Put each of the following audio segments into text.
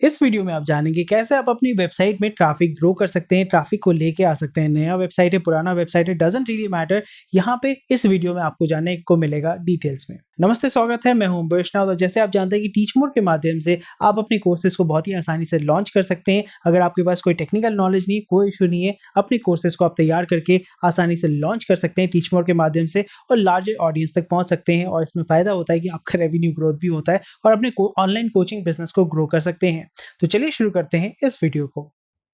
इस वीडियो में आप जानेंगे कैसे आप अपनी वेबसाइट में ट्रैफिक ग्रो कर सकते हैं, ट्रैफिक को लेके आ सकते हैं। नया वेबसाइट है, पुराना वेबसाइट है, डजंट रियली मैटर। यहाँ पे इस वीडियो में आपको जानने को मिलेगा डिटेल्स में। नमस्ते, स्वागत है, मैं हूं वैष्णव। और जैसे आप जानते हैं कि टीच मोड के माध्यम से आप अपने कोर्सेज को बहुत ही आसानी से लॉन्च कर सकते हैं। अगर आपके पास कोई टेक्निकल नॉलेज नहीं, कोई इशू नहीं है, अपने कोर्सेज को आप तैयार करके आसानी से लॉन्च कर सकते हैं टीच मोड के माध्यम से और लार्जर ऑडियंस तक पहुंच सकते हैं। और इसमें फायदा होता है कि आपका रेवेन्यू ग्रोथ भी होता है और अपने ऑनलाइन कोचिंग बिजनेस को ग्रो कर सकते हैं। तो चलिए शुरू करते हैं इस वीडियो को।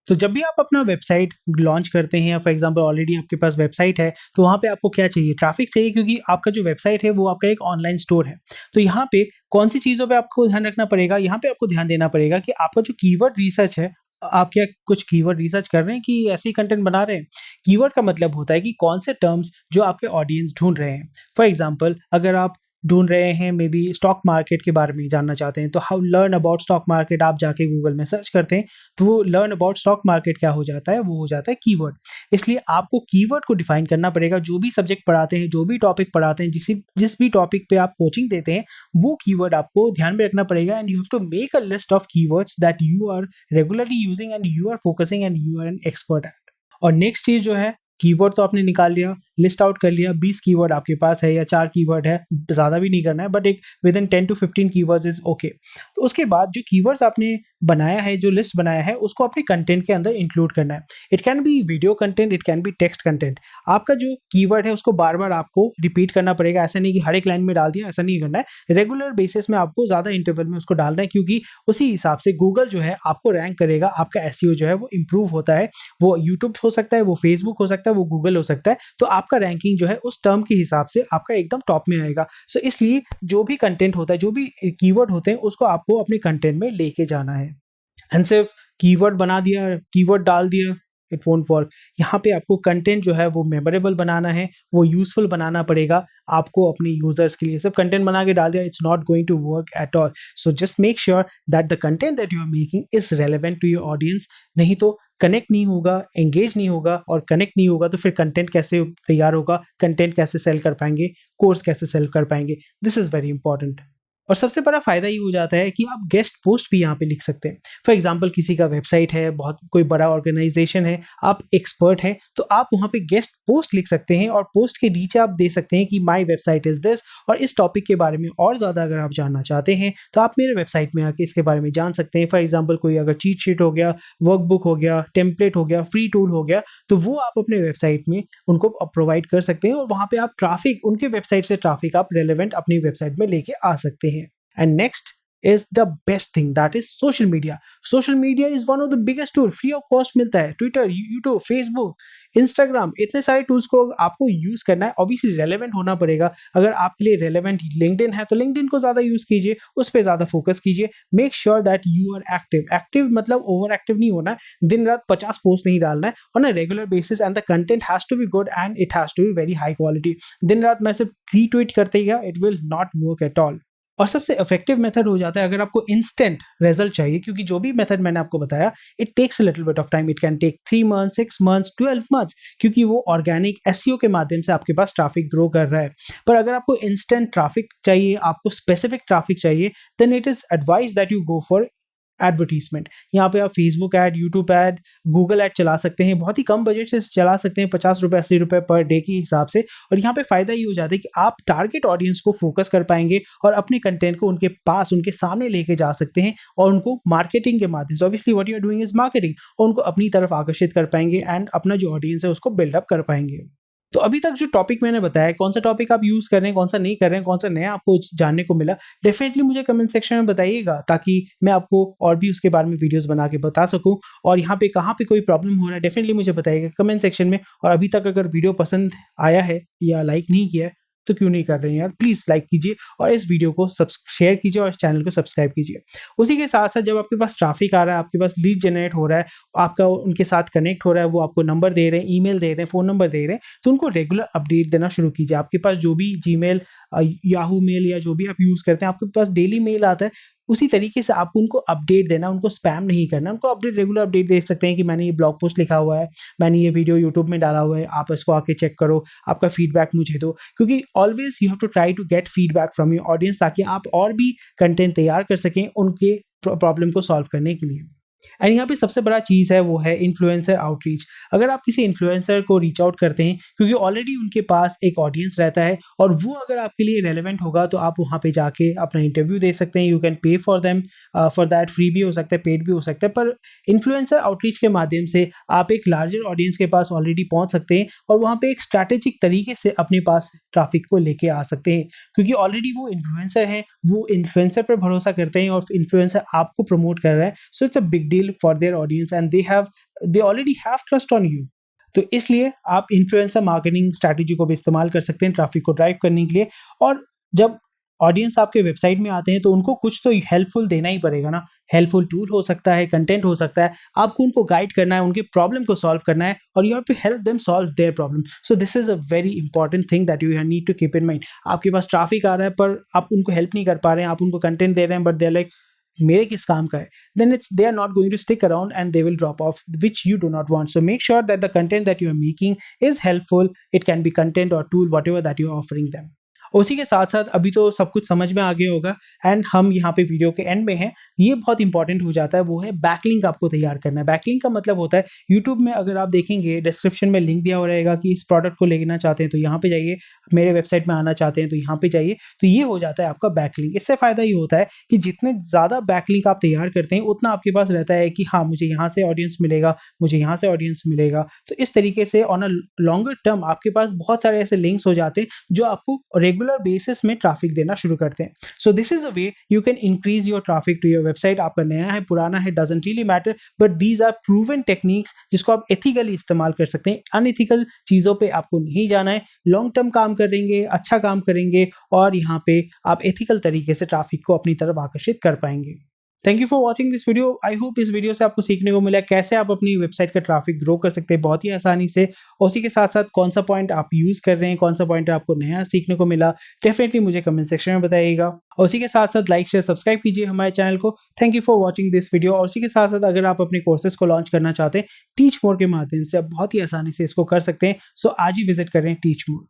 तो जब भी आप अपना वेबसाइट लॉन्च करते हैं, फॉर एग्जांपल ऑलरेडी आपके पास वेबसाइट है, तो वहाँ पे आपको क्या चाहिए? ट्रैफिक चाहिए, क्योंकि आपका जो वेबसाइट है वो आपका एक ऑनलाइन स्टोर है। तो यहाँ पे कौन सी चीज़ों पे आपको ध्यान रखना पड़ेगा? यहाँ पे आपको ध्यान देना पड़ेगा कि आपका जो कीवर्ड रिसर्च है, आप क्या कुछ कीवर्ड रिसर्च कर रहे हैं कि ऐसे ही कंटेंट बना रहे हैं? कीवर्ड का मतलब होता है कि कौन से टर्म्स जो आपके ऑडियंस ढूंढ रहे हैं। फॉर एग्जाम्पल, अगर आप ढूंढ रहे हैं मे बी स्टॉक मार्केट के बारे में जानना चाहते हैं, तो how learn about stock market आप जाके गूगल में सर्च करते हैं, तो वो लर्न अबाउट स्टॉक मार्केट क्या हो जाता है? वो हो जाता है कीवर्ड। इसलिए आपको कीवर्ड को डिफाइन करना पड़ेगा। जो भी सब्जेक्ट पढ़ाते हैं, जो भी टॉपिक पढ़ाते हैं, जिस भी टॉपिक पे आप कोचिंग देते हैं, वो कीवर्ड आपको ध्यान में रखना पड़ेगा। And you have to make a list of keywords that you are regularly using and you are focusing and you are an expert at. और नेक्स्ट चीज जो है, कीवर्ड तो आपने निकाल लिया, लिस्ट आउट कर लिया, 20 कीवर्ड आपके पास है या 4 कीवर्ड है, ज़्यादा भी नहीं करना है, बट एक within 10 to 15 keywords is okay. तो उसके बाद जो कीवर्ड्स आपने बनाया है, जो लिस्ट बनाया है, उसको अपने कंटेंट के अंदर इंक्लूड करना है। It can be video content, it can be text content. आपका जो कीवर्ड है उसको बार बार आपको रिपीट करना पड़ेगा। ऐसा नहीं कि हर एक लाइन में डाल दिया, ऐसा नहीं करना है। रेगुलर बेसिस में आपको ज़्यादा इंटरवल में उसको डालना है, क्योंकि उसी हिसाब से गूगल जो है आपको रैंक करेगा। आपका एसईओ जो है वो इंप्रूव होता है। वो यूट्यूब हो सकता है, वो फेसबुक हो सकता है, वो गूगल हो सकता है। तो आपका रैंकिंग जो है उस टर्म के हिसाब से आपका एकदम टॉप में आएगा। सो इसलिए जो भी कंटेंट होता है, जो भी कीवर्ड होते हैं, उसको आपको अपने कंटेंट में लेके जाना है। एंड सिर्फ कीवर्ड बना दिया, कीवर्ड डाल दिया, इट वोंट वर्क। यहाँ पे आपको कंटेंट जो है वो मेमोरेबल बनाना है, वो यूजफुल बनाना पड़ेगा आपको अपने यूजर्स के लिए। सिर्फ कंटेंट बना के डाल दिया, it's not going to work at all. So just make sure that the content that you are making is relevant to your audience. नहीं तो कनेक्ट नहीं होगा, एंगेज नहीं होगा, और कनेक्ट नहीं होगा तो फिर कंटेंट कैसे तैयार होगा, कंटेंट कैसे सेल कर पाएंगे, कोर्स कैसे सेल कर पाएंगे? This is very important. और सबसे बड़ा फायदा ये हो जाता है कि आप गेस्ट पोस्ट भी यहाँ पे लिख सकते हैं। फॉर एग्जाम्पल, किसी का वेबसाइट है, बहुत कोई बड़ा ऑर्गेनाइजेशन है, आप एक्सपर्ट हैं, तो आप वहाँ पे गेस्ट पोस्ट लिख सकते हैं और पोस्ट के नीचे आप दे सकते हैं कि माई वेबसाइट इज दिस, और इस टॉपिक के बारे में और ज़्यादा अगर आप जानना चाहते हैं तो आप मेरे वेबसाइट में आके इसके बारे में जान सकते हैं। फॉर एग्जाम्पल, कोई अगर चीट शीट हो गया, वर्कबुक हो गया, टेम्पलेट हो गया, फ्री टूल हो गया, तो वो आप अपने वेबसाइट में उनको प्रोवाइड कर सकते हैं और वहाँ पे आप ट्रैफिक, उनके वेबसाइट से ट्रैफिक आप रेलेवेंट अपनी वेबसाइट में लेके आ सकते हैं। And next is the best thing, that is social media. Social media is one of the biggest tool, free of cost मिलता है। ट्विटर, यूट्यूब, फेसबुक, इंस्टाग्राम, इतने सारे टूल्स को आपको यूज करना है। ऑब्वियसली रेलेवेंट होना पड़ेगा। अगर आपके लिए रेलेवेंट लिंक्डइन है तो लिंक्डइन को ज्यादा यूज कीजिए, उस पर ज्यादा फोकस कीजिए। Make sure that you are active. Active मतलब ओवर एक्टिव नहीं होना है, दिन रात 50 पोस्ट नहीं डालना है on a regular basis. And the content has to be good and it has to be very high quality. दिन रात मैं सिर्फ रीट्वीट करते गया, it will not work at all. और सबसे इफेक्टिव मेथड हो जाता है अगर आपको इंस्टेंट रिजल्ट चाहिए, क्योंकि जो भी मेथड मैंने आपको बताया, it takes a little bit of time. It can take 3 months, 6 months, 12 months, क्योंकि वो ऑर्गेनिक एसईओ के माध्यम से आपके पास ट्रैफिक ग्रो कर रहा है। पर अगर आपको इंस्टेंट ट्रैफिक चाहिए, आपको स्पेसिफिक ट्रैफिक चाहिए, then it is advise that you go for advertisement. यहाँ पे आप Facebook ad, YouTube ad, Google ad चला सकते हैं। बहुत ही कम बजट से चला सकते हैं, 50 रुपये, 80 रुपये पर डे के हिसाब से। और यहाँ पे फायदा ये हो जाता है कि आप टारगेट ऑडियंस को फोकस कर पाएंगे और अपने कंटेंट को उनके पास, उनके सामने लेके जा सकते हैं और उनको मार्केटिंग के माध्यम से, obviously what you are doing is marketing, और उनको अपनी तरफ आकर्षित कर पाएंगे एंड अपना जो ऑडियंस है उसको बिल्डअप कर पाएंगे। तो अभी तक जो टॉपिक मैंने बताया, कौन सा टॉपिक आप यूज कर रहे हैं, कौन सा नहीं कर रहे हैं, कौन सा नया आपको जानने को मिला, डेफिनेटली मुझे कमेंट सेक्शन में बताइएगा, ताकि मैं आपको और भी उसके बारे में वीडियोस बना के बता सकूं। और यहाँ पे कहाँ पे कोई प्रॉब्लम हो रहा है, डेफिनेटली मुझे बताइएगा कमेंट सेक्शन में। और अभी तक अगर वीडियो पसंद आया है या लाइक नहीं किया है तो क्यों नहीं कर रहे हैं यार, प्लीज लाइक कीजिए और इस वीडियो को शेयर कीजिए और इस चैनल को सब्सक्राइब कीजिए। उसी के साथ साथ जब आपके पास ट्रैफिक आ रहा है, आपके पास लीड जनरेट हो रहा है, आपका उनके साथ कनेक्ट हो रहा है, वो आपको नंबर दे रहे हैं, ईमेल दे रहे हैं, फोन नंबर दे रहे हैं, तो उनको रेगुलर अपडेट देना शुरू कीजिए। आपके पास जो भी जीमेल, याहू मेल या जो भी आप यूज करते हैं, आपके पास डेली मेल आता है, उसी तरीके से आपको उनको अपडेट देना, उनको स्पैम नहीं करना, उनको अपडेट, रेगुलर अपडेट दे सकते हैं कि मैंने ये ब्लॉग पोस्ट लिखा हुआ है, मैंने ये वीडियो यूट्यूब में डाला हुआ है, आप इसको आके चेक करो, आपका फीडबैक मुझे दो। क्योंकि always you have to try to get feedback from your audience, ताकि आप और भी कंटेंट तैयार कर सकें उनके प्रॉब्लम को सॉल्व करने के लिए। एंड यहाँ पे सबसे बड़ा चीज़ है वो है इन्फ्लुएंसर आउटरीच। अगर आप किसी इन्फ्लुएंसर को रीच आउट करते हैं क्योंकि ऑलरेडी उनके पास एक ऑडियंस रहता है और वो अगर आपके लिए रेलेवेंट होगा तो आप वहाँ पे जाके अपना इंटरव्यू दे सकते हैं। You can pay for them, for that free भी हो सकता है, पेड भी हो सकता है। पर इन्फ्लुएंसर आउटरीच के माध्यम से आप एक लार्जर ऑडियंस के पास ऑलरेडी पहुँच सकते हैं और वहाँ पे एक स्ट्रैटेजिक तरीके से अपने पास ट्रैफिक को लेके आ सकते हैं क्योंकि ऑलरेडी वो इन्फ्लुएंसर है, वो इन्फ्लुएंसर पर भरोसा करते हैं और इन्फ्लुएंसर आपको प्रमोट कर रहा है। So it's a big deal for their audience and they already have trust on you. तो इसलिए आप इन्फ्लुएंसर मार्केटिंग स्ट्रैटेजी को भी इस्तेमाल कर सकते हैं ट्रैफिक को ड्राइव करने के लिए। और जब ऑडियंस आपके वेबसाइट में आते हैं तो उनको कुछ तो हेल्पफुल देना ही पड़ेगा ना। हेल्पफुल टूल हो सकता है, कंटेंट हो सकता है, आपको उनको गाइड करना है, उनके प्रॉब्लम को सॉल्व करना है और you have to help them solve their problem. So this is a very important thing that you need to keep in mind. आपके पास ट्रैफिक आ रहा है पर आप उनको हेल्प नहीं कर पा रहे हैं, आप उनको कंटेंट दे रहे हैं बट दे आर लाइक मेरे किस काम का है, then it's they are not going to stick around and they will drop off, which you do not want. So make sure that the content that you are making is helpful. It can be content or tool, whatever that you are offering them. उसी के साथ साथ अभी तो सब कुछ समझ में आ गया होगा एंड हम यहाँ पे वीडियो के एंड में हैं। ये बहुत इंपॉर्टेंट हो जाता है, वो है बैकलिंक आपको तैयार करना है। बैकलिंक का मतलब होता है यूट्यूब में अगर आप देखेंगे डिस्क्रिप्शन में लिंक दिया हुआ रहेगा कि इस प्रोडक्ट को लेना चाहते हैं तो यहाँ पे जाइए, मेरे वेबसाइट में आना चाहते हैं तो यहाँ पे जाइए। तो ये हो जाता है आपका बैकलिंक। इससे फायदा ये होता है कि जितने ज़्यादा बैकलिंक आप तैयार करते हैं उतना आपके पास रहता है कि हाँ मुझे यहाँ से ऑडियंस मिलेगा, मुझे यहाँ से ऑडियंस मिलेगा। तो इस तरीके से ऑन अ लॉन्गर टर्म आपके पास बहुत सारे ऐसे लिंक्स हो जाते हैं जो आपको रेगुलर बेसिस में ट्रैफिक देना शुरू करते हैं। So this is a way you can increase your traffic to your website. आपका नया है पुराना है doesn't really matter, but these are proven techniques जिसको आप एथिकली इस्तेमाल कर सकते हैं। अनएथिकल चीज़ों पे आपको नहीं जाना है, लॉन्ग टर्म काम करेंगे, अच्छा काम करेंगे और यहाँ पे आप एथिकल तरीके से ट्रैफिक को अपनी तरफ आकर्षित कर पाएंगे। Thank you for watching this video. I hope इस वीडियो से आपको सीखने को मिला कैसे आप अपनी वेबसाइट का ट्रैफिक ग्रो कर सकते हैं बहुत ही आसानी से। उसी के साथ साथ कौन सा पॉइंट आप यूज़ कर रहे हैं, कौन सा पॉइंट आपको नया सीखने को मिला, डेफिनेटली मुझे कमेंट सेक्शन में बताइएगा। और उसी के साथ साथ लाइक शेयर सब्सक्राइब कीजिए हमारे चैनल को। Thank you for watching this video. और उसी के साथ साथ अगर आप अपने कोर्सेज को लॉन्च करना चाहते हैं टीच मोर के माध्यम से, आप बहुत ही आसानी से इसको कर सकते हैं। सो आज ही विजिट करें टीच मोर।